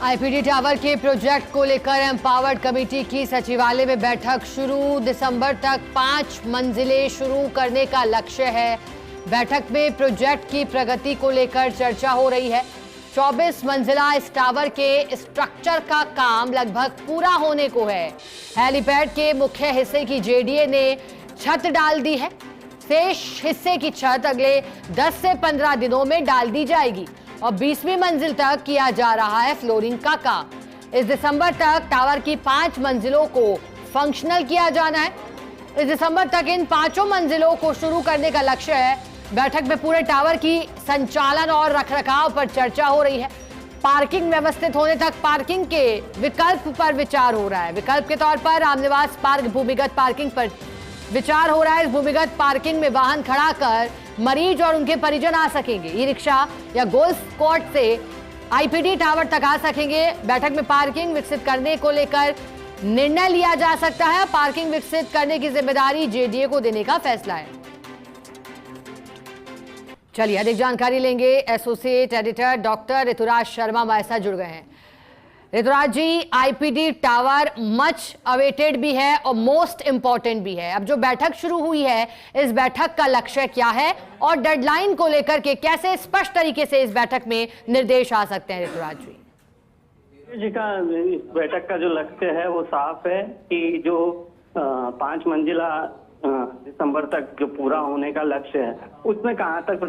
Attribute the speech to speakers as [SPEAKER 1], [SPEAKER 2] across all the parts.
[SPEAKER 1] IPD tower के project को लेकर एम्पावर्ड कमेटी की सचिवालय में बैठक शुरू। दिसंबर तक 5 मंजिलें शुरू करने का लक्ष्य है। बैठक में प्रोजेक्ट की प्रगति को लेकर चर्चा हो रही है। 24 मंजिला इस टावर के स्ट्रक्चर का काम लगभग पूरा होने को है। हेलीपैड के मुख्य हिस्से की जेडीए ने छत डाल दी है। शेष हिस्से की छत अगले 10 से 15 दिनों में डाल दी जाएगी और 20वीं मंजिल तक किया जा रहा है फ्लोरिंग का काम। इस दिसंबर तक टावर की 5 मंजिलों को फंक्शनल किया जाना है। इस दिसंबर तक इन 5 मंजिलों को शुरू करने का लक्ष्य है। बैठक में पूरे टावर की संचालन और रखरखाव पर चर्चा हो रही है। पार्किंग व्यवस्थित होने तक पार्किंग के विकल्प पर विचार हो रहा है। विकल्प के तौर पर रामनिवास पार्क भूमिगत पार्किंग पर विचार हो रहा है। इस भूमिगत पार्किंग में वाहन खड़ा कर मरीज और उनके परिजन आ सकेंगे। ई रिक्शा या गोल्फ कोर्ट से आईपीडी टावर तक आ सकेंगे। बैठक में पार्किंग विकसित करने को लेकर निर्णय लिया जा सकता है। पार्किंग विकसित करने की जिम्मेदारी जेडीए को देने का फैसला है। चलिए अधिक जानकारी लेंगे। Associate editor doctor Rituraj Sharma हमारे साथ जुड़ गए हैं। Rituraj ji, IPD tower much awaited भी है और मोस्ट इंपॉर्टेंट भी है। अब जो बैठक शुरू हुई है, इस बैठक का लक्ष्य क्या है और डेडलाइन को लेकर के कैसे स्पष्ट तरीके से इस बैठक में निर्देश आ सकते हैं? ऋतुराज जी
[SPEAKER 2] इस बैठक का जो लक्ष्य है वो साफ है कि जो 5 मंजिला दिसंबर तक जो पूरा होने का लक्ष्य है, उसमें कहाँ तक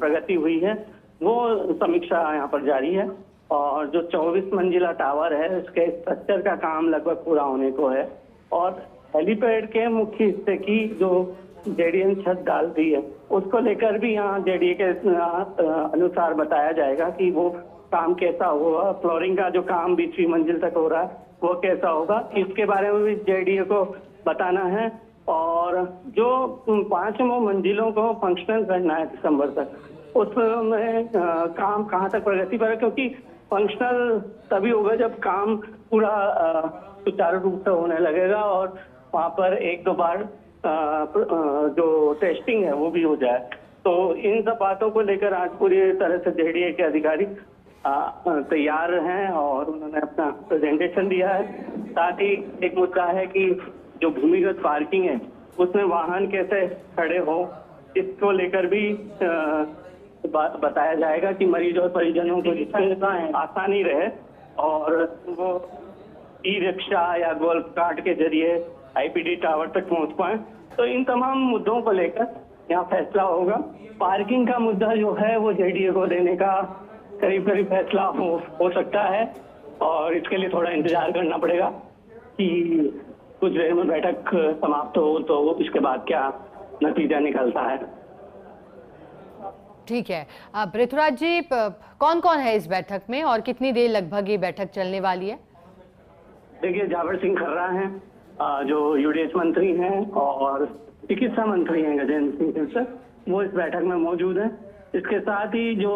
[SPEAKER 2] प्रगति हुई है वो समीक्षा यहाँ पर जारी है। और जो 24 मंजिला टावर है, उसके स्ट्रक्चर का काम लगभग पूरा होने को है। और हेलीपैड के मुख्य हिस्से की जो जेडीए ने छत डाल दी है, उसको लेकर भी यहाँ जेडीए के अनुसार बताया जाएगा कि वो काम कैसा होगा। फ्लोरिंग का जो काम 20वीं मंजिल तक हो रहा है वो कैसा होगा, इसके बारे में भी जेडीए को बताना है। और जो 5 मंजिलों को फंक्शनल करना है दिसंबर तक, उसमें काम कहाँ तक प्रगति पर है, क्योंकि फंक्शनल तभी होगा जब काम पूरा सुचारू रूप से होने लगेगा और वहाँ पर 1-2 बार जो टेस्टिंग है वो भी हो जाए। तो इन सब बातों को लेकर आज पूरी तरह से जेडीए के अधिकारी तैयार हैं और उन्होंने अपना प्रेजेंटेशन दिया है। साथ ही एक मुद्दा है कि जो भूमिगत पार्किंग है उसमें वाहन कैसे खड़े हो, इसको लेकर भी बताया जाएगा कि मरीज और परिजनों को जिसमें आसानी रहे और वो ई रिक्शा या गोल्फ कार्ट के जरिए आईपीडी टावर तक पहुंच पाए। तो इन तमाम मुद्दों को लेकर यहाँ फैसला होगा। पार्किंग का मुद्दा जो है वो जेडीए को देने का करीब फैसला हो सकता है और इसके लिए थोड़ा इंतजार करना पड़ेगा कि कुछ देर में बैठक समाप्त हो तो इसके बाद क्या नतीजा निकलता है।
[SPEAKER 1] ठीक है। अब ऋतुराज जी, कौन कौन है इस बैठक में और कितनी देर लगभग ये बैठक चलने वाली है?
[SPEAKER 2] देखिए, जावर सिंह खर्रा हैं जो यूडीएच मंत्री हैं और चिकित्सा मंत्री हैं गजेंद्र सिंह शेरगिल, वो इस बैठक में मौजूद हैं। इसके साथ ही जो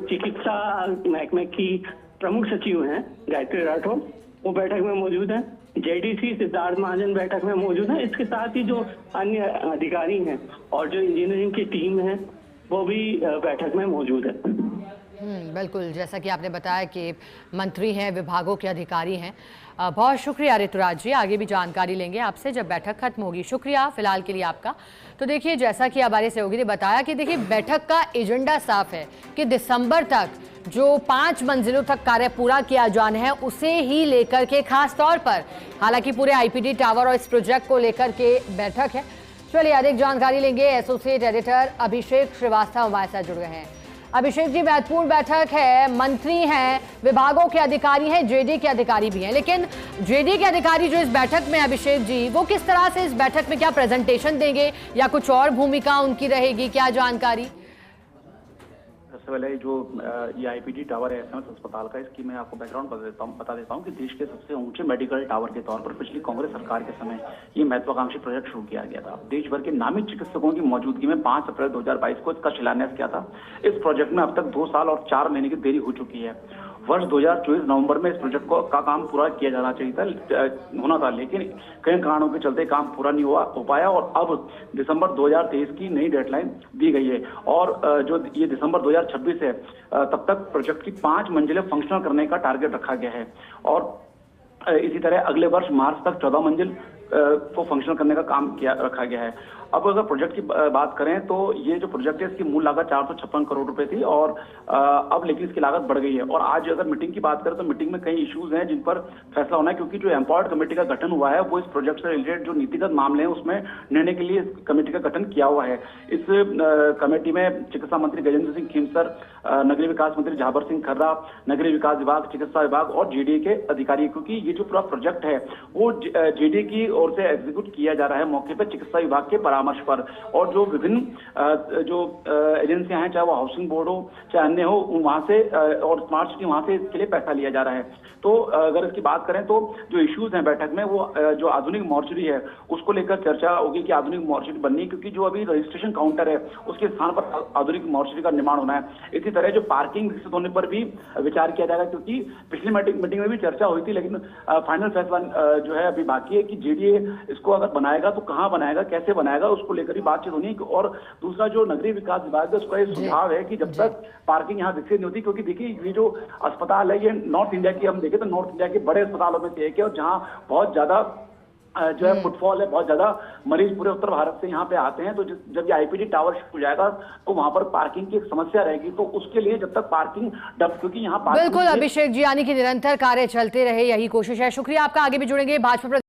[SPEAKER 2] चिकित्सा महकमे की प्रमुख सचिव हैं गायत्री राठौर, वो बैठक में मौजूद हैं। जेडीसी सिद्धार्थ महाजन बैठक में मौजूद है। इसके साथ ही जो अन्य अधिकारी हैं और जो इंजीनियरिंग की टीम है वो भी बैठक में मौजूद है।
[SPEAKER 1] बिल्कुल, जैसा कि आपने बताया कि मंत्री हैं, विभागों के अधिकारी हैं। बहुत शुक्रिया ऋतुराज जी, आगे भी जानकारी लेंगे आपसे जब बैठक खत्म होगी। शुक्रिया फिलहाल के लिए आपका। तो देखिए, जैसा कि हमारे सहयोगी ने बताया कि देखिए बैठक का एजेंडा साफ है कि दिसंबर तक जो 5 मंजिलों तक कार्य पूरा किया जाना है, उसे ही लेकर के खास तौर पर, हालांकि पूरे आईपीडी टावर और इस प्रोजेक्ट को लेकर के बैठक है। चलिए अधिक जानकारी लेंगे। एसोसिएट एडिटर अभिषेक श्रीवास्तव हमारे साथ जुड़ गए हैं। अभिषेक जी, महत्वपूर्ण बैठक है, मंत्री हैं, विभागों के अधिकारी हैं, जेडी के अधिकारी भी हैं, लेकिन जेडी के अधिकारी जो इस बैठक में, अभिषेक जी, वो किस तरह से इस बैठक में क्या प्रेजेंटेशन देंगे या कुछ और भूमिका उनकी रहेगी, क्या जानकारी?
[SPEAKER 3] सबसे पहले जो ये आईपीडी टावर है एसएमएस अस्पताल का, इसकी मैं आपको बैकग्राउंड बता देता हूँ कि देश के सबसे ऊंचे मेडिकल टावर के तौर पर पिछली कांग्रेस सरकार के समय ये महत्वाकांक्षी प्रोजेक्ट शुरू किया गया था। देश भर के नामी चिकित्सकों की मौजूदगी में 5 अप्रैल 2022 को इसका शिलान्यास किया था। इस प्रोजेक्ट में अब तक 2 साल और 4 महीने की देरी हो चुकी है वर्ष 2024 नवंबर में इस प्रोजेक्ट का काम पूरा किया जाना चाहिए था, होना था, लेकिन कई कारणों के चलते काम पूरा नहीं हो पाया और अब दिसंबर 2023 की नई डेडलाइन दी गई है। और जो ये दिसंबर 2026 है तब तक प्रोजेक्ट की 5 मंजिलें फंक्शनल करने का टारगेट रखा गया है। और इसी तरह अगले वर्ष मार्च तक 14 मंजिल को फंक्शनल करने का काम रखा गया है। अब अगर प्रोजेक्ट की बात करें तो ये जो प्रोजेक्ट है इसकी मूल लागत 456 करोड़ रुपए थी और अब लेकिन इसकी लागत बढ़ गई है। और आज अगर मीटिंग की बात करें तो मीटिंग में कई इश्यूज हैं जिन पर फैसला होना है, क्योंकि जो एम्पावर्ड कमेटी का गठन हुआ है वो इस प्रोजेक्ट से रिलेटेड जो नीतिगत मामले हैं उसमें निर्णय के लिए इस कमेटी का गठन किया हुआ है। इस कमेटी में चिकित्सा मंत्री गजेंद्र सिंह खीमसर, नगरीय विकास मंत्री झाबर सिंह खर्रा, नगरीय विकास विभाग, चिकित्सा विभाग और जेडीए के अधिकारी, क्योंकि ये जो पूरा प्रोजेक्ट है वो जेडीए की ओर से एग्जीक्यूट किया जा रहा है मौके पर चिकित्सा विभाग के परामर्श पर। और जो विभिन्न जो एजेंसियां हैं, चाहे वो हाउसिंग बोर्ड हो चाहे अन्य हो, वहां से और स्मार्ट सिटी वहां से इसके लिए पैसा लिया जा रहा है। तो अगर इसकी बात करें तो जो इश्यूज हैं बैठक में वो जो आधुनिक मॉर्चरी है उसको लेकर चर्चा होगी कि आधुनिक मॉर्चरी बननी, क्योंकि जो अभी रजिस्ट्रेशन काउंटर है उसके स्थान पर आधुनिक मॉर्चरी का निर्माण होना है। इसी तरह जो पार्किंग विकसित होने पर भी विचार किया जाएगा, क्योंकि पिछली मीटिंग में भी चर्चा हुई थी, लेकिन फाइनल फैसला जो है अभी बाकी है कि जेडीए इसको अगर बनाएगा तो कहां बनाएगा, कैसे बनाएगा, उसको लेकर भी बातचीत होनी है। और दूसरा जो नगरीय विकास विभाग है उसका ये सुझाव है कि जब तक पार्किंग यहाँ विकसित नहीं होती, क्योंकि देखिए ये जो अस्पताल है ये नॉर्थ इंडिया की, हम देखें तो नॉर्थ इंडिया के बड़े अस्पतालों में से एक है और जहाँ बहुत ज्यादा जो है फुटफॉल है, बहुत ज्यादा मरीज पूरे उत्तर भारत से यहाँ पे आते हैं। तो जब ये आईपीडी टावर हो जाएगा तो वहां पर पार्किंग की एक समस्या रहेगी। तो उसके लिए जब तक पार्किंग क्योंकि यहाँ
[SPEAKER 1] बिल्कुल अभिषेक जी, यानी कि निरंतर कार्य चलते रहे, यही कोशिश है। शुक्रिया आपका, आगे भी जुड़ेंगे। भाजपा